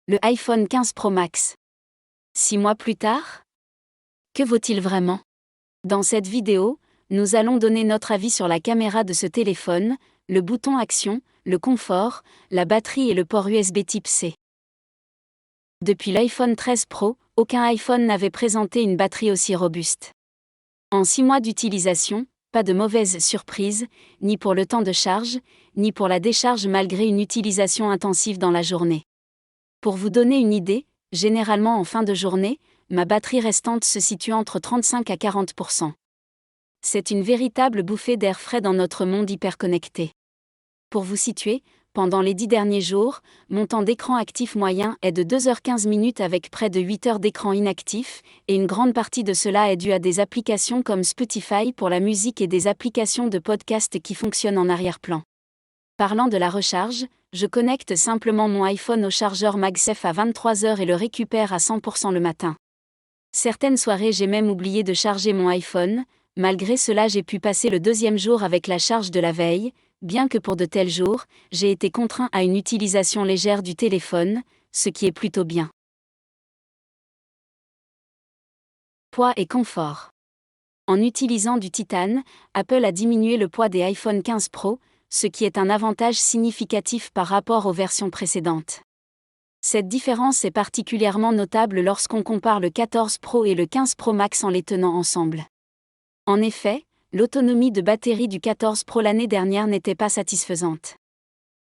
Le iPhone 15 Pro Max. 6 mois plus tard? Que vaut-il vraiment? Dans cette vidéo, nous allons donner notre avis sur la caméra de ce téléphone, le bouton Action, le confort, la batterie et le port USB Type-C. Depuis l'iPhone 13 Pro, aucun iPhone n'avait présenté une batterie aussi robuste. En 6 mois d'utilisation, pas de mauvaise surprise, ni pour le temps de charge, ni pour la décharge malgré une utilisation intensive dans la journée. Pour vous donner une idée, généralement en fin de journée, ma batterie restante se situe entre 35 à 40%. C'est une véritable bouffée d'air frais dans notre monde hyperconnecté. Pour vous situer, pendant les 10 derniers jours, mon temps d'écran actif moyen est de 2h15 avec près de 8 heures d'écran inactif, et une grande partie de cela est due à des applications comme Spotify pour la musique et des applications de podcast qui fonctionnent en arrière-plan. Parlant de la recharge, je connecte simplement mon iPhone au chargeur MagSafe à 23h et le récupère à 100% le matin. Certaines soirées j'ai même oublié de charger mon iPhone, malgré cela j'ai pu passer le deuxième jour avec la charge de la veille, bien que pour de tels jours, j'ai été contraint à une utilisation légère du téléphone, ce qui est plutôt bien. Poids et confort. En utilisant du titane, Apple a diminué le poids des iPhone 15 Pro, ce qui est un avantage significatif par rapport aux versions précédentes. Cette différence est particulièrement notable lorsqu'on compare le 14 Pro et le 15 Pro Max en les tenant ensemble. En effet, l'autonomie de batterie du 14 Pro l'année dernière n'était pas satisfaisante.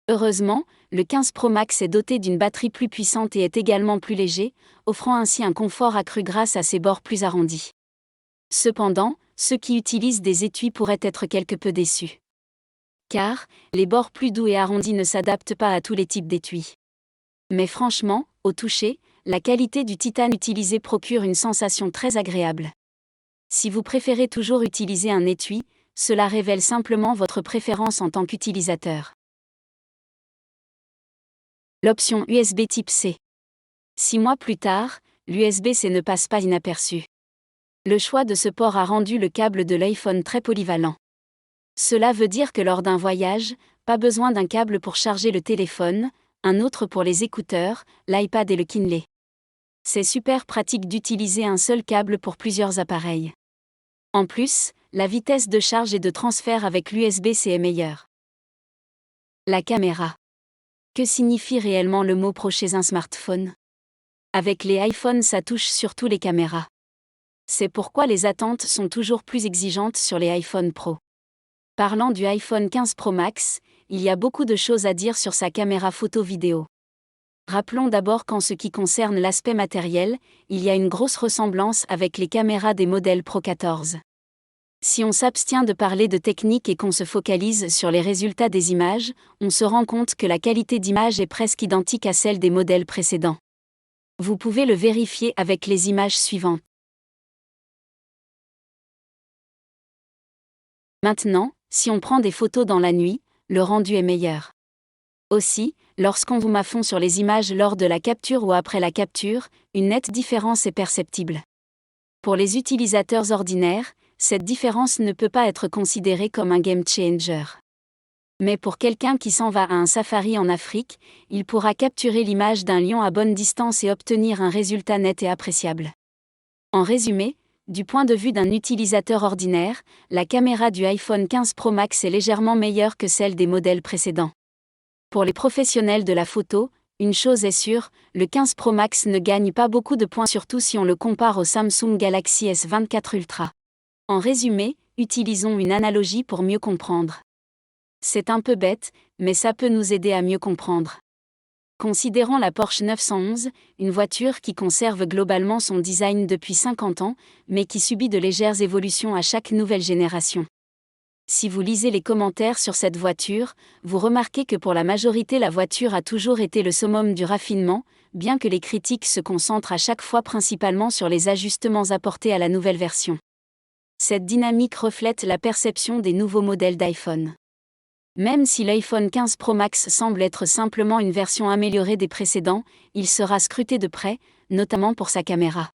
Heureusement, le 15 Pro Max est doté d'une batterie plus puissante et est également plus léger, offrant ainsi un confort accru grâce à ses bords plus arrondis. Cependant, ceux qui utilisent des étuis pourraient être quelque peu déçus. Car, les bords plus doux et arrondis ne s'adaptent pas à tous les types d'étuis. Mais franchement, au toucher, la qualité du titane utilisé procure une sensation très agréable. Si vous préférez toujours utiliser un étui, cela révèle simplement votre préférence en tant qu'utilisateur. L'option USB Type-C. 6 mois plus tard, l'USB-C ne passe pas inaperçu. Le choix de ce port a rendu le câble de l'iPhone très polyvalent. Cela veut dire que lors d'un voyage, pas besoin d'un câble pour charger le téléphone, un autre pour les écouteurs, l'iPad et le Kindle. C'est super pratique d'utiliser un seul câble pour plusieurs appareils. En plus, la vitesse de charge et de transfert avec l'USB-C est meilleure. La caméra. Que signifie réellement le mot Pro chez un smartphone? Avec les iPhones, ça touche surtout les caméras. C'est pourquoi les attentes sont toujours plus exigeantes sur les iPhone Pro. Parlant du iPhone 15 Pro Max, il y a beaucoup de choses à dire sur sa caméra photo-vidéo. Rappelons d'abord qu'en ce qui concerne l'aspect matériel, il y a une grosse ressemblance avec les caméras des modèles Pro 14. Si on s'abstient de parler de technique et qu'on se focalise sur les résultats des images, on se rend compte que la qualité d'image est presque identique à celle des modèles précédents. Vous pouvez le vérifier avec les images suivantes. Maintenant, si on prend des photos dans la nuit, le rendu est meilleur. Aussi, lorsqu'on zoome à fond sur les images lors de la capture ou après la capture, une nette différence est perceptible. Pour les utilisateurs ordinaires, cette différence ne peut pas être considérée comme un game changer. Mais pour quelqu'un qui s'en va à un safari en Afrique, il pourra capturer l'image d'un lion à bonne distance et obtenir un résultat net et appréciable. En résumé, du point de vue d'un utilisateur ordinaire, la caméra du iPhone 15 Pro Max est légèrement meilleure que celle des modèles précédents. Pour les professionnels de la photo, une chose est sûre, le 15 Pro Max ne gagne pas beaucoup de points surtout si on le compare au Samsung Galaxy S24 Ultra. En résumé, utilisons une analogie pour mieux comprendre. C'est un peu bête, mais ça peut nous aider à mieux comprendre. Considérons la Porsche 911, une voiture qui conserve globalement son design depuis 50 ans, mais qui subit de légères évolutions à chaque nouvelle génération. Si vous lisez les commentaires sur cette voiture, vous remarquez que pour la majorité la voiture a toujours été le summum du raffinement, bien que les critiques se concentrent à chaque fois principalement sur les ajustements apportés à la nouvelle version. Cette dynamique reflète la perception des nouveaux modèles d'iPhone. Même si l'iPhone 15 Pro Max semble être simplement une version améliorée des précédents, il sera scruté de près, notamment pour sa caméra.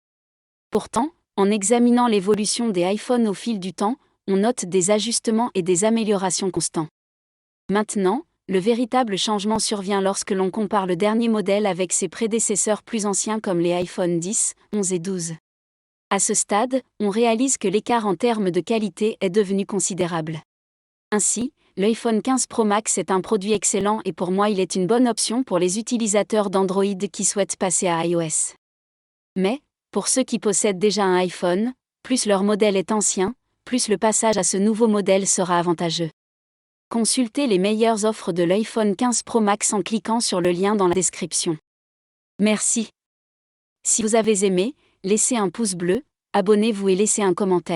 Pourtant, en examinant l'évolution des iPhones au fil du temps, on note des ajustements et des améliorations constants. Maintenant, Le véritable changement survient lorsque l'on compare le dernier modèle avec ses prédécesseurs plus anciens comme les iPhone 10, 11 et 12. À ce stade, on réalise que l'écart en termes de qualité est devenu considérable. Ainsi, l'iPhone 15 Pro Max est un produit excellent et pour moi il est une bonne option pour les utilisateurs d'Android qui souhaitent passer à iOS. Mais, pour ceux qui possèdent déjà un iPhone, plus leur modèle est ancien, plus le passage à ce nouveau modèle sera avantageux. Consultez les meilleures offres de l'iPhone 15 Pro Max en cliquant sur le lien dans la description. Merci. Si vous avez aimé, laissez un pouce bleu, abonnez-vous et laissez un commentaire.